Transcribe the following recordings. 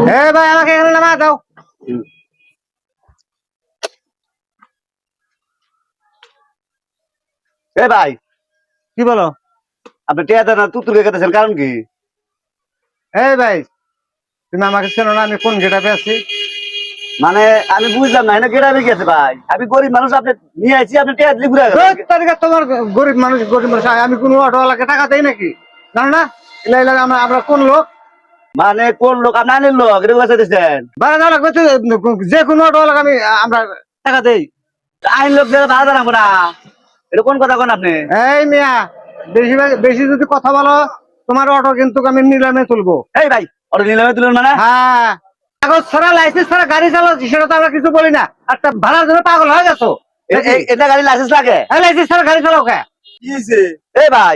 ভাই আমাকে এখানে নামা দাও। ভাই কি বলো? আপনি টিয়া দেন না তুতুরে কেটেছেন কারণ কি? ভাই তুমি আমাকে চেনো না, আমি কোন গেটাপে আছি? মানে আমি বুঝলাম না, এটা গেটাবে গেছে ভাই। আমি গরিব মানুষ, আপনি নিয়ে আইছি, আপনি টিয়া দিলে ঘুরে গেলেন। তোমার গরিব মানুষ আমি কোন অটোওয়ালাকে টাকা দেই নাকি? জানো না আমরা আমরা কোন লোক? মানে কোন লোক? আপনি আইনের লোক, এটা কাছে দিচ্ছেন? যে কোনো অটোওয়ালাকে আমরা টাকা দেই। আইন লোক যারা ভাড়া জানাবো না, এটা কোন কথা কোন আপনি? এই মিয়া, বেশি বেশি যদি কথা বলো তোমার অটো কিন্তু আমি নিলামে তুলবো। এই ভাই অটো নিলামে তুলেন মানে? হ্যাঁ, কাগজ ছাড়া লাইসেন্স ছাড়া গাড়ি চালাচ্ছি সেটা তো আমরা কিছু বলি না। একটা ভাড়ার জন্য পাগল হয়ে গেছো। এটা গাড়ি লাইসেন্স লাগে? লাইসেন্স ছাড়া গাড়ি চালাও কে? কি হয়েছে? এই ভাই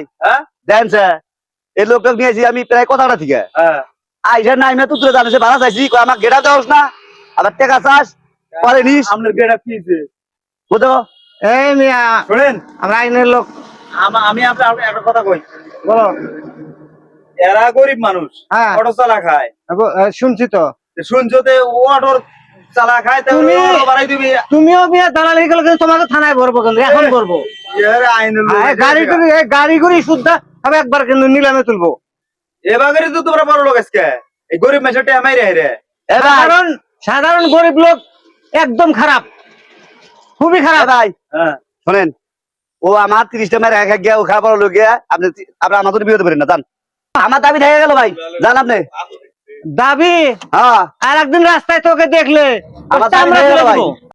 দেন স্যার, এই লোকটা নিয়েছি আমি প্রায় কথাটা থেকে আইসা নাই না তুতুরে জানিস ভাড়া চাইছি, আমার গেটা দেওয়াস না, আবার টাকা চাস পরে নিস। আপনার গেটা কি হয়েছে বুঝো? এই মিয়া শোনেন, আমরা আইনের লোক। আমি আপনার একটা কথা কই। বলো। এরা গরিব মানুষ, হ্যাঁ অটো চালা খায়। শুনছি তো। শুনছো তে ও অটোর চালা খায়, তাহলে অটো বাড়াই দিবি। তুমিও মিয়া দালালি গেলে কিন্তু তোমাকে থানায় ভরবো, কিন্তু এখন ভরবো। এর আইনের লোক গাড়ি করে শুদ্ধ আমি একবার কিন্তু নিলামে তুলবো। এবারে তো তোমরা বড় লোক আজকে, এই গরিব মেশাটা আমাই রে। সাধারণ সাধারণ গরিব লোক একদম খারাপ, খুবই খারাপ। ভাই হ্যাঁ শোনেন, ও আমার 30টা মেরে এক এক গিয়া ও খাবার লোক গিয়া আপনি আমাদের বিয়ে হতে পারেন না, জান। আমার দাবি থেকে গেল ভাই, জান আপনি। দাবি হ্যাঁ আর একদিন রাস্তায় তোকে দেখলে আমার চামড়া দাবি থেকে তুলে গেল ভাই। দিবো।